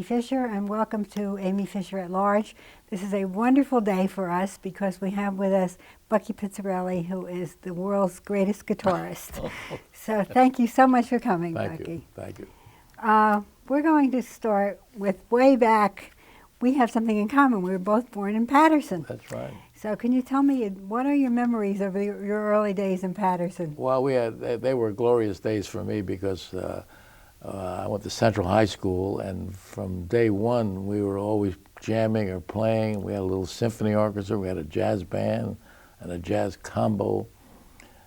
Amy Fisher, and welcome to Amy Fisher at Large. This is a wonderful day for us because we have with us Bucky Pizzarelli, who is the world's greatest guitarist. So thank you so much for coming, Bucky. Thank you. We're going to start with way back. We have something in common. We were both born in Paterson. That's right. So can you tell me, what are your memories of your early days in Paterson? Well, they were glorious days for me because I went to Central High School, and from day one, we were always jamming or playing. We had a little symphony orchestra, we had a jazz band and a jazz combo.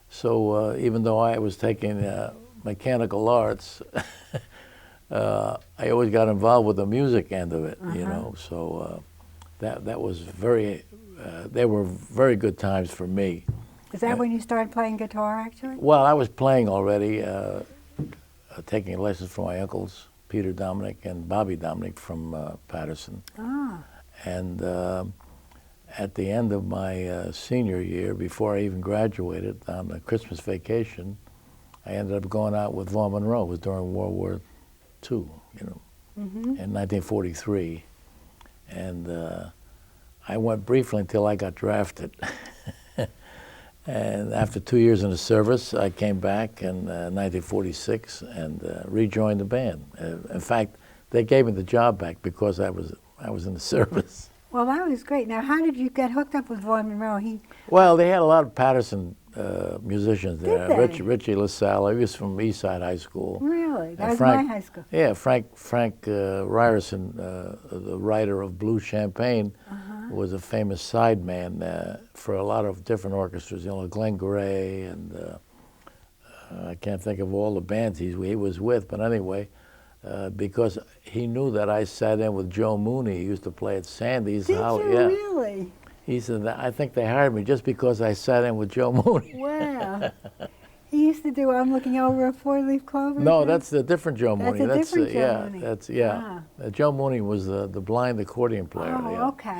So even though I was taking mechanical arts, I always got involved with the music end of it, you know. So that was they were very good times for me. Is that when you started playing guitar, actually? Well, I was playing already. Taking lessons from my uncles, Peter Dominic and Bobby Dominic from Paterson. Ah. And at the end of my senior year, before I even graduated, on the Christmas vacation, I ended up going out with Vaughn Monroe. It was during World War II, you know, in 1943. And I went briefly until I got drafted. And after 2 years in the service, I came back in 1946 and rejoined the band. In fact, they gave me the job back because I was in the service. Well, that was great. Now, how did you get hooked up with Vaughn Monroe? Well, they had a lot of Paterson musicians there. Did they? Richie LaSalle, he was from East Side High School. Really? That was Frank, my high school. Yeah, Frank Ryerson, the writer of Blue Champagne, was a famous sideman for a lot of different orchestras. You know, Glenn Gray, and I can't think of all the bands he was with. But anyway, because he knew that I sat in with Joe Mooney, he used to play at Sandy's. Did you really? He said, I think they hired me just because I sat in with Joe Mooney. Wow. He used to do I'm Looking Over a Four-Leaf Clover? No, that's a different Joe Mooney. That's a different Joe Mooney. Wow. Joe Mooney was the blind accordion player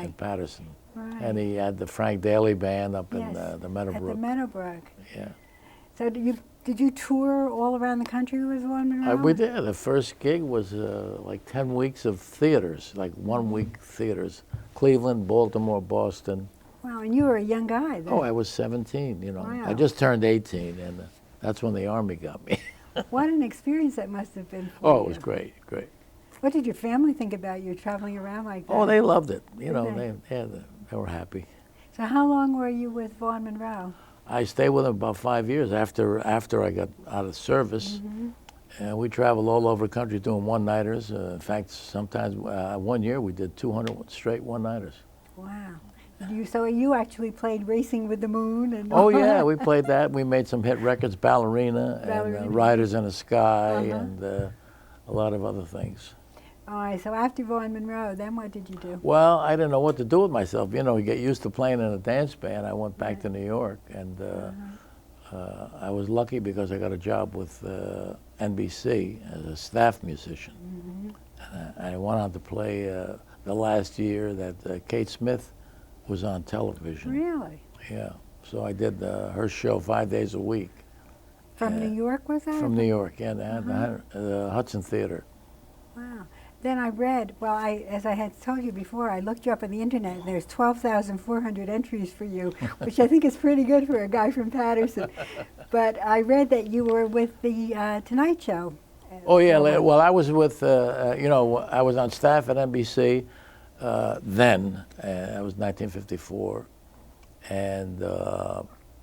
in Paterson. Right. And he had the Frank Daly band up in the Meadowbrook. At the Meadowbrook. Yeah. So did you tour all around the country with Vaughn Monroe? We did. The first gig was like 10 weeks of theaters, like 1 week theaters. Cleveland, Baltimore, Boston. Wow, and you were a young guy then. Oh, I was 17, you know. Wow. I just turned 18, and that's when the Army got me. What an experience that must have been for you. Oh, it was great, great. What did your family think about you traveling around like that? Oh, they loved it. You know, they? they were happy. So how long were you with Vaughn Monroe? I stayed with him about 5 years after I got out of service. And we traveled all over the country doing one-nighters. In fact, sometimes 1 year we did 200 straight one-nighters. Wow. So you actually played Racing with the Moon? And oh, yeah, we played that. We made some hit records, Ballerina. And Riders in the Sky, and a lot of other things. All right, so after Vaughn Monroe, then what did you do? Well, I didn't know what to do with myself. You know, you get used to playing in a dance band. I went back to New York, and I was lucky because I got a job with NBC as a staff musician. And I went on to play the last year that Kate Smith was on television. Really? Yeah. So I did her show 5 days a week. From New York, was that? From New York, yeah, the Hudson Theater. Wow. Then I read, well, as I had told you before, I looked you up on the internet, and there's 12,400 entries for you, which I think is pretty good for a guy from Paterson. But I read that you were with the Tonight Show. Oh, yeah. Well, I was with, you know, I was on staff at NBC then. That was 1954. And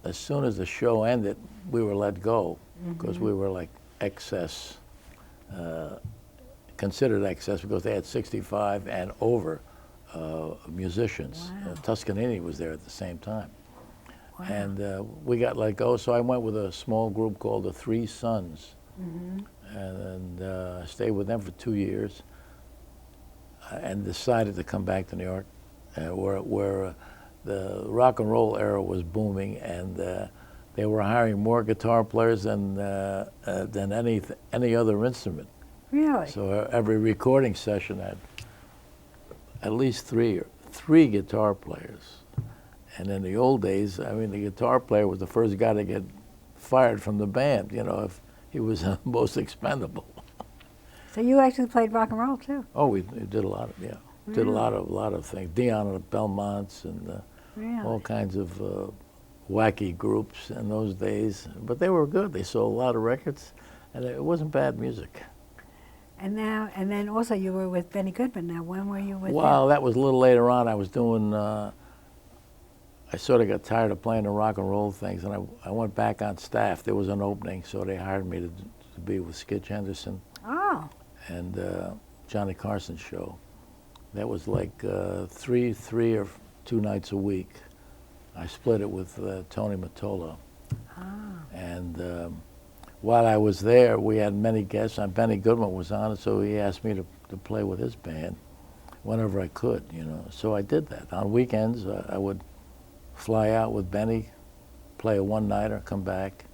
as soon as the show ended, we were let go because we were like excess. Considered excess because they had 65 and over musicians. Wow. Toscanini was there at the same time. Wow. And we got let go, so I went with a small group called the Three Sons. And stayed with them for 2 years and decided to come back to New York where the rock and roll era was booming, and they were hiring more guitar players than any other instrument. Really? So every recording session had at least three guitar players. And in the old days, I mean, the guitar player was the first guy to get fired from the band, you know, if he was most expendable. So you actually played rock and roll too? Oh, we did a lot of, yeah. Really? Did a lot of things. Dion and the Belmonts and Really? all kinds of wacky groups in those days. But they were good. They sold a lot of records, and it wasn't bad music. And now, and then also you were with Benny Goodman. Now, when were you with Well, him? that was a little later on. I was doing, I sort of got tired of playing the rock and roll things, and I went back on staff. There was an opening, so they hired me to be with Skitch Henderson Oh, and Johnny Carson's show. That was like three or 2 nights a week. I split it with Tony Mottola. And while I was there, we had many guests, and Benny Goodman was on it, so he asked me to play with his band whenever I could, you know. So I did that. On weekends, I would fly out with Benny, play a one-nighter, come back.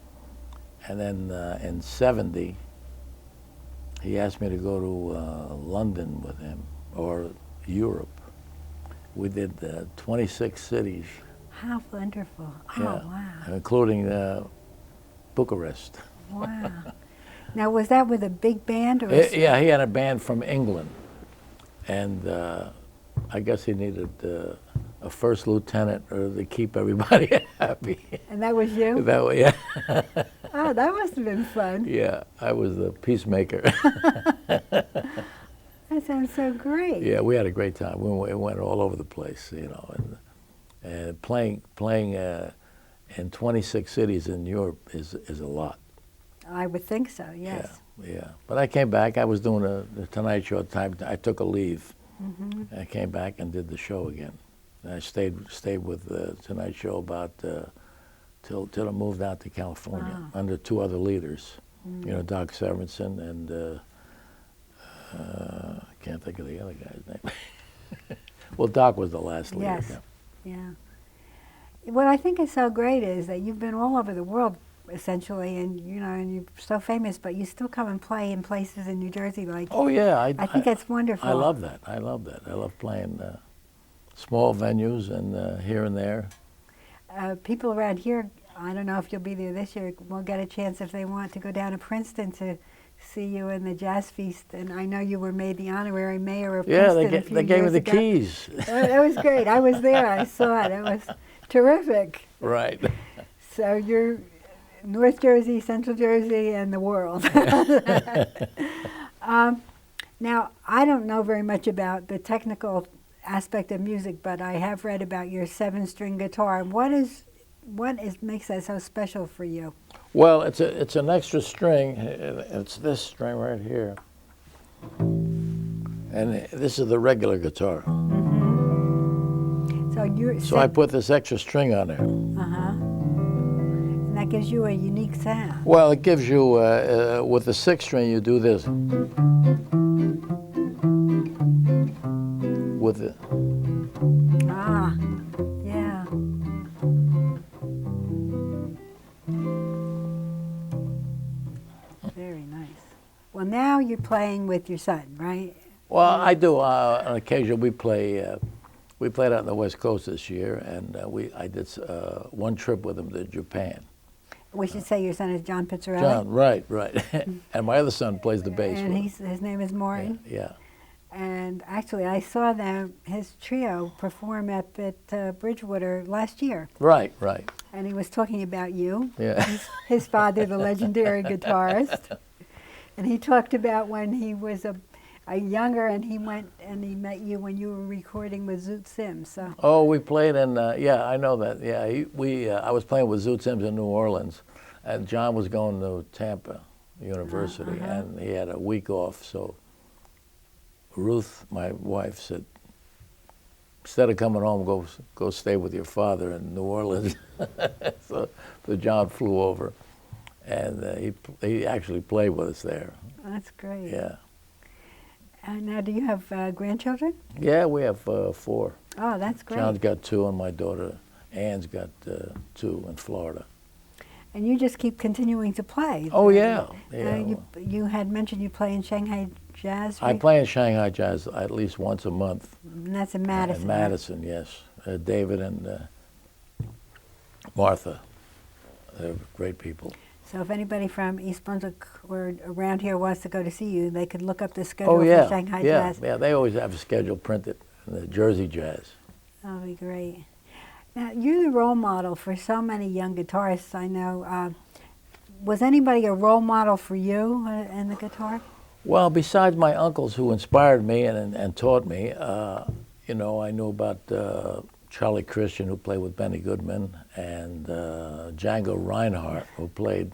And then in '70, he asked me to go to London with him, or Europe. We did 26 cities. how wonderful. Oh, Yeah, wow. including Bucharest. Wow. Now, was that with a big band? Or Yeah, he had a band from England, and I guess he needed a first lieutenant to keep everybody happy. And that was you? That way, yeah. Oh, that must have been fun. Yeah, I was the peacemaker. That sounds so great. Yeah, we had a great time. We went all over the place, you know, and playing in 26 cities in Europe is a lot. I would think so, yes. Yeah. But I came back. I was doing the Tonight Show at the time. I took a leave. I came back and did the show again. And I stayed with the Tonight Show about till I moved out to California under 2 other leaders. You know, Doc Severinsen and I can't think of the other guy's name. Well, Doc was the last leader. Yes. Yeah. What I think is so great is that you've been all over the world essentially, and you know, and you're so famous, but you still come and play in places in New Jersey like. Oh yeah, I think that's wonderful. I love that. I love playing small venues and here and there. People around here, I don't know if you'll be there this year, will get a chance if they want to go down to Princeton to see you in the Jazz Feast. And I know you were made the honorary mayor of Princeton. Yeah, they gave me the keys. That was great. I was there. I saw it. It was terrific. Right. So you're North Jersey, Central Jersey, and the world. Now, I don't know very much about the technical aspect of music, but I have read about your 7-string guitar. What makes that so special for you? Well, it's an extra string. It's this string right here, and this is the regular guitar. So I put this extra string on there. And that gives you a unique sound. Well, it gives you with the 6th string you do this. With it. Yeah. Very nice. Well, now you're playing with your son, right? Well, I do. On occasion, we play. We played out on the West Coast this year, and I did one trip with him to Japan. We should say your son is John Pizzarelli. John, right. And my other son plays the bass. And his name is Martin. Yeah. And actually, I saw his trio perform at Bridgewater last year. Right. And he was talking about you. Yeah. His father, the legendary guitarist. And he talked about when he was a younger, and he went and he met you when you were recording with Zoot Sims. So. Oh, we played in. Yeah, I know that. Yeah, I was playing with Zoot Sims in New Orleans, and John was going to Tampa University, and he had a week off. So Ruth, my wife, said, instead of coming home, go stay with your father in New Orleans. So John flew over, and he actually played with us there. That's great. Yeah. Now, do you have grandchildren? Yeah, we have 4. Oh, that's great. John's got 2, and my daughter Ann's got 2 in Florida. And you just keep continuing to play. Oh yeah. You had mentioned you play in Shanghai Jazz. I play in Shanghai Jazz at least once a month. And that's in Madison. In Madison, yes. David and Martha, they're great people. So if anybody from East Brunswick or around here wants to go to see you, they could look up the schedule Oh yeah, for Shanghai yeah, Jazz. yeah. They always have a schedule printed in the Jersey Jazz. That'll be great. Now, you're the role model for so many young guitarists I know. Was anybody a role model for you in the guitar? Well, besides my uncles who inspired me and taught me, you know, I knew about Charlie Christian, who played with Benny Goodman, and Django Reinhardt, who played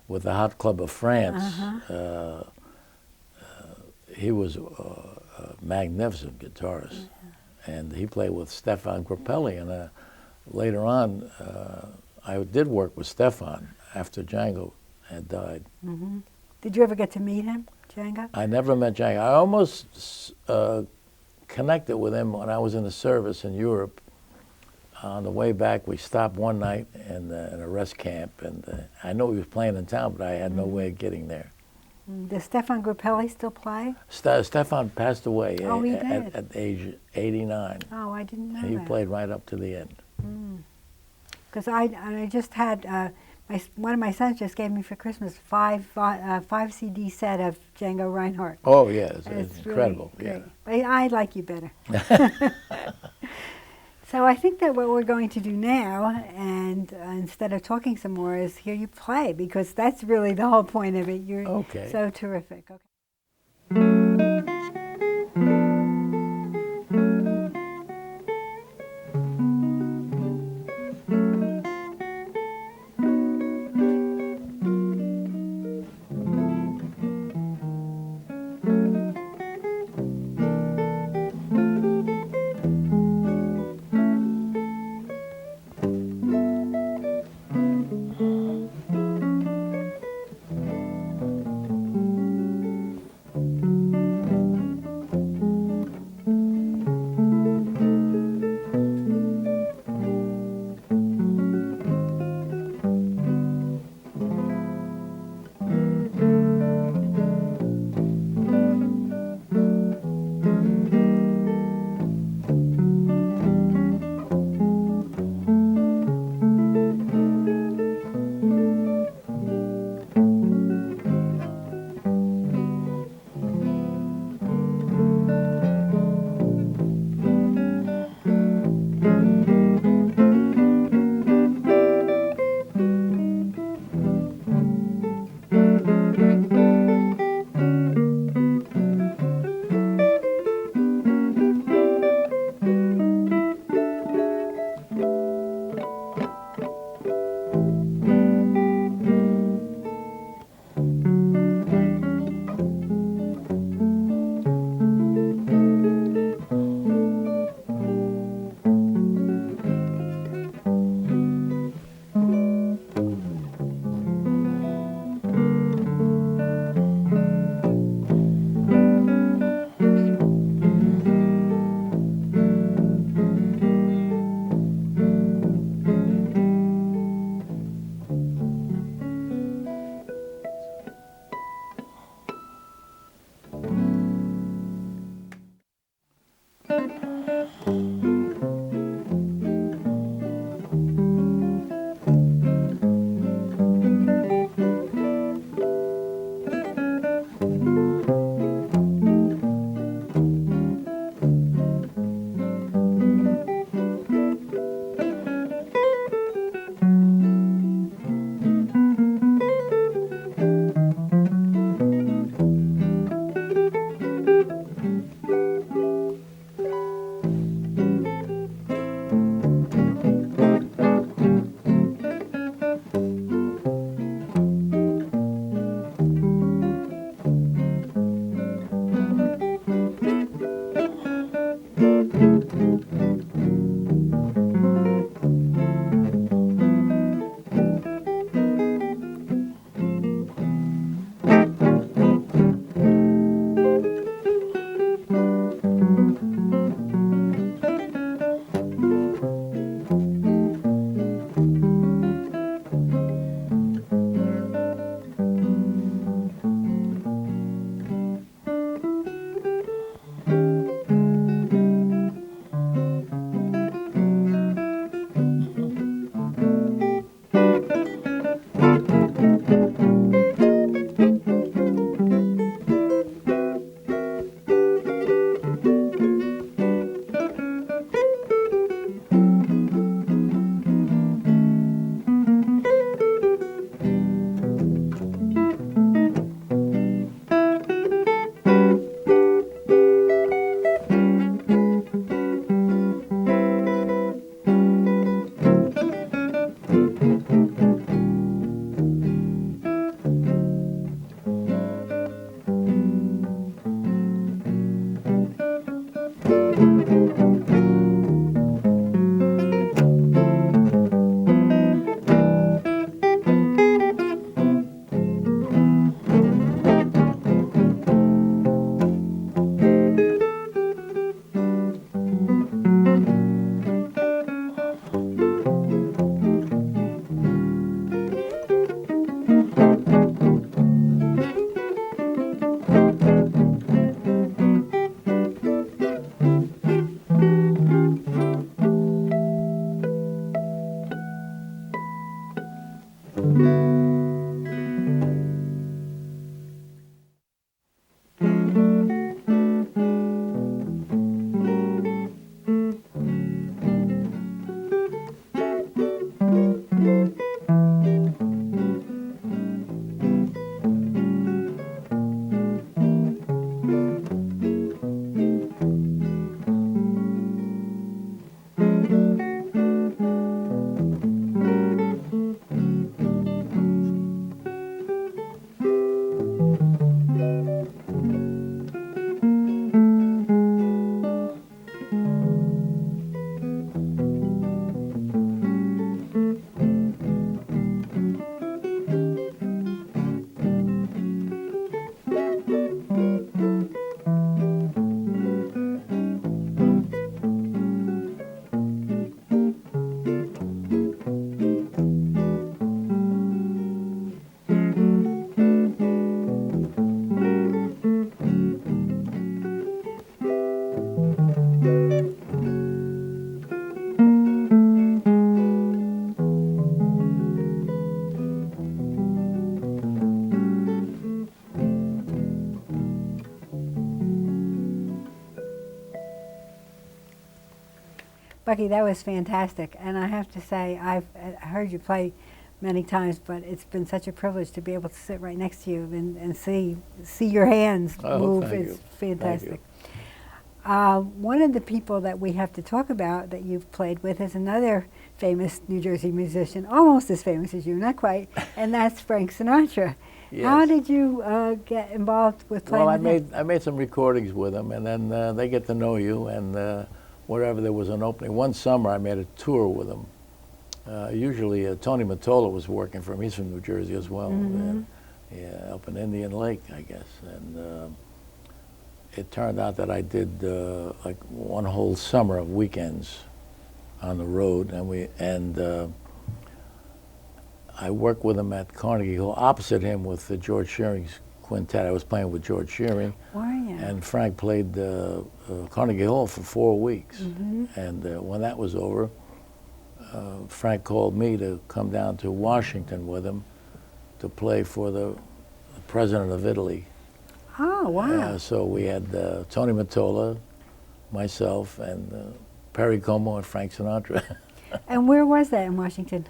with the Hot Club of France. He was a magnificent guitarist, and he played with Stefan Grappelli. And later on, I did work with Stefan after Django had died. Did you ever get to meet him, Django? I never met Django. I almost connected with him when I was in the service in Europe. On the way back, we stopped one night in a rest camp, and I know he was playing in town, but I had no way of getting there. Does Stefan Grappelli still play? Stefan passed away Oh, he did? at age 89. Oh, I didn't know And he that. played right up to the end. Because I just had, one of my sons just gave me for Christmas five CD set of Django Reinhardt. Oh, yeah, it's really incredible. great. Yeah. I like you better. So I think that what we're going to do now, and instead of talking some more, is hear you play, because that's really the whole point of it. You're Okay. so terrific. Okay. Bucky, that was fantastic. And I have to say, I've heard you play many times, but it's been such a privilege to be able to sit right next to you and see your hands move. Thank It's you. fantastic. One of the people that we have to talk about that you've played with is another famous New Jersey musician, almost as famous as you, not quite, and that's Frank Sinatra. Yes. How did you get involved with playing Well, with him? I made some recordings with him, and then they get to know you, and wherever there was an opening. One summer, I made a tour with him. Usually, Tony Mottola was working for him. He's from New Jersey as well. Yeah, up in Indian Lake, I guess. And it turned out that I did like one whole summer of weekends on the road, and I worked with him at Carnegie Hall, opposite him with George Shearing's quintet. I was playing with George Shearing. Were you? And Frank played Carnegie Hall for 4 weeks. And when that was over, Frank called me to come down to Washington with him to play for the president of Italy. Oh, wow. So we had Tony Mottola, myself, and Perry Como and Frank Sinatra. And where was that in Washington?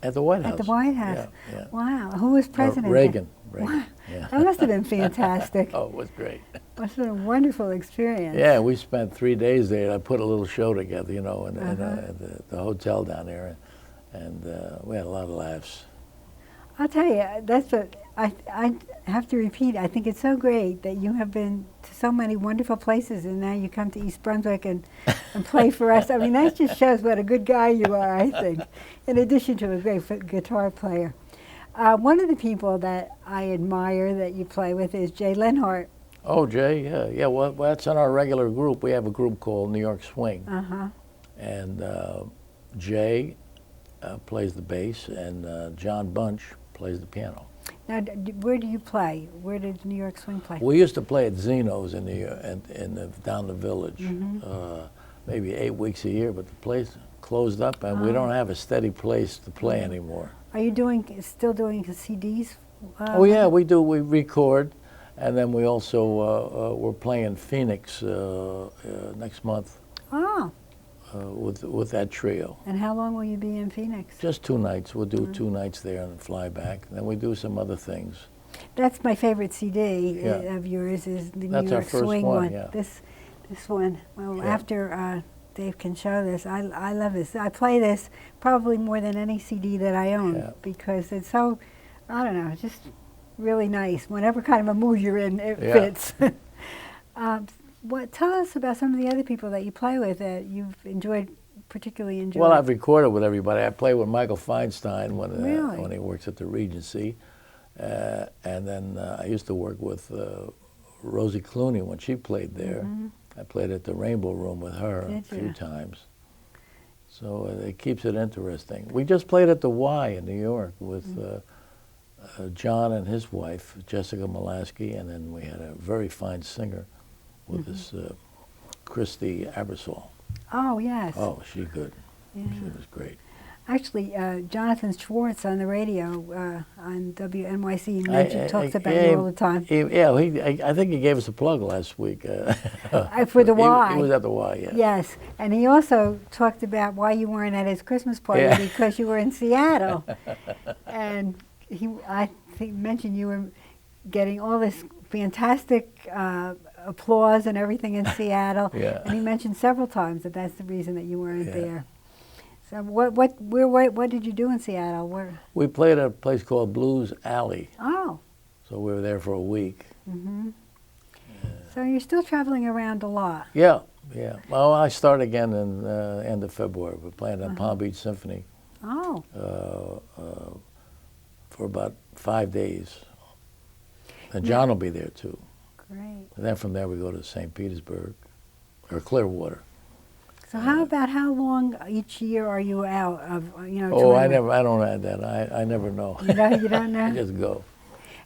At the White House. At the White House. Yeah. Wow. Who was president? Reagan. Wow. Yeah. That must have been fantastic. Oh, it was great. Must have been a wonderful experience. Yeah, we spent 3 days there. I put a little show together, in the hotel down there, and we had a lot of laughs. I'll tell you, that's what I have to repeat. I think it's so great that you have been to so many wonderful places, and now you come to East Brunswick and play for us. I mean, that just shows what a good guy you are, I think, in addition to a great guitar player. One of the people that I admire that you play with is Jay Lenhart. Oh, Jay, yeah. Well, that's in our regular group. We have a group called New York Swing. And Jay plays the bass, and John Bunch plays the piano. Now, where do you play? Where did New York Swing play? We used to play at Zeno's down the village, maybe 8 weeks a year, but the place closed up, and we don't have a steady place to play anymore. Are you still doing CDs? Oh yeah, we do. We record, and then we also we're playing Phoenix next month. Oh. With that trio. And how long will you be in Phoenix? Just 2 nights. We'll do 2 nights there and fly back. Then we do some other things. That's my favorite CD of yours is the New York Swing one. Yeah. This one. Well, after Dave can show this, I love this. I play this probably more than any CD that I own because it's so, I don't know, just really nice. Whatever kind of a mood you're in, it fits. Tell us about some of the other people that you play with that you've particularly enjoyed. Well, I've recorded with everybody. I play with Michael Feinstein when he works at the Regency. And then I used to work with Rosie Clooney when she played there. I played at the Rainbow Room with her a few times. So it keeps it interesting. We just played at the Y in New York with John and his wife, Jessica Molaski, and then we had a very fine singer with this Christy Abersol. Oh, yes. Oh, she's good. Yeah. She was great. Actually, Jonathan Schwartz on the radio on WNYC talks about you all the time. I think he gave us a plug last week. For the Y. He was at the Y, yeah. Yes, and he also talked about why you weren't at his Christmas party because you were in Seattle. And I think mentioned you were getting all this fantastic applause and everything in Seattle. And he mentioned several times that that's the reason that you weren't there. So what did you do in Seattle? Where? We played at a place called Blues Alley. Oh. So we were there for a week. So you're still traveling around a lot. Yeah. Well, I start again in end of February. We're playing at Palm Beach Symphony. Oh. For about 5 days. And John will be there too. Great. And then from there we go to St. Petersburg or Clearwater. So how long each year are you out of, Oh, I don't add that. I never know. You don't know? I just go.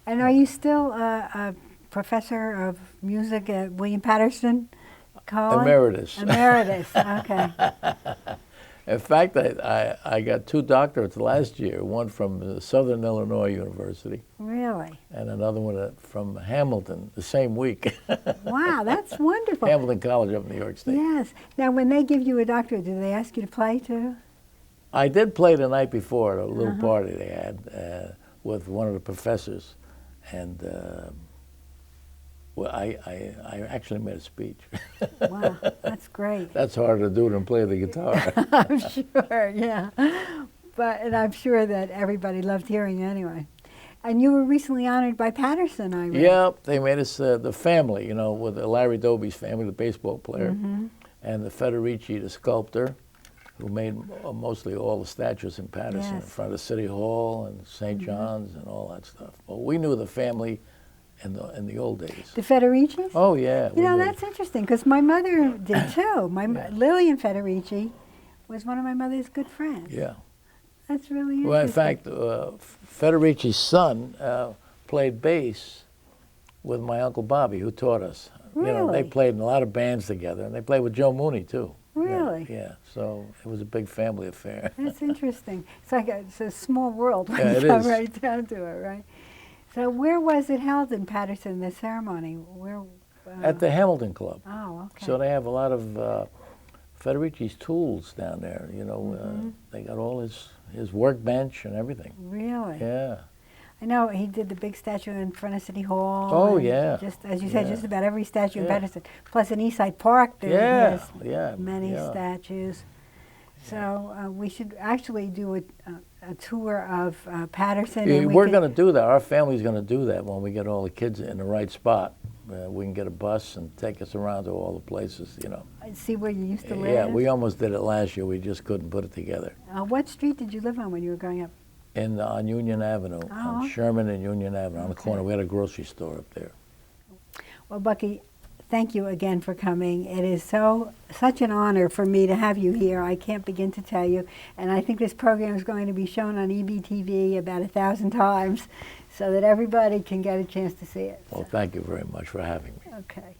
And are you still a professor of music at William Patterson College? Emeritus. Emeritus, okay. In fact, I got 2 doctorates last year, one from Southern Illinois University Really? and another one from Hamilton the same week. Wow, that's wonderful. Hamilton College up in New York State. Yes. Now, when they give you a doctorate, do they ask you to play too? I did play the night before at a little party they had with one of the professors, and well, I actually made a speech. Wow, that's great. That's harder to do than play the guitar. I'm sure, yeah. And I'm sure that everybody loved hearing you anyway. And you were recently honored by Patterson, I read. Yeah, they made us the family, you know, with Larry Doby's family, the baseball player, and the Federici, the sculptor, who made mostly all the statues in Patterson, in front of City Hall and St. John's and all that stuff. Well, we knew the family in the old days. The Federicis? Oh, yeah. You know, that's interesting, because my mother did too. Lillian Federici was one of my mother's good friends. Yeah. That's really interesting. Well, in fact, Federici's son played bass with my Uncle Bobby, who taught us. Really? You know, they played in a lot of bands together, and they played with Joe Mooney, too. Really? Yeah, so it was a big family affair. That's interesting. It's like it's a small world when Yeah, you it come is. right down to it, right? So where was it held in Patterson, the ceremony? Where? At the Hamilton Club. Oh, okay. So they have a lot of Federici's tools down there. You know, they got all his workbench and everything. Really? Yeah. I know he did the big statue in front of City Hall. Oh, and yeah. Just as you said, Yeah. just about every statue in Yeah. Patterson. Plus in Eastside Park, there's many yeah. statues. So we should actually do a tour of Patterson. Yeah, and we're going to do that. Our family's going to do that when we get all the kids in the right spot. We can get a bus and take us around to all the places, you know. see where you used to live. Yeah, we almost did it last year. We just couldn't put it together. What street did you live on when you were growing up? On Union Avenue, on okay. Sherman and Union Avenue, on the corner. We had a grocery store up there. Well, Bucky, thank you again for coming. It is such an honor for me to have you here. I can't begin to tell you. And I think this program is going to be shown on EBTV about 1,000 times so that everybody can get a chance to see it. Well, thank you very much for having me. Okay.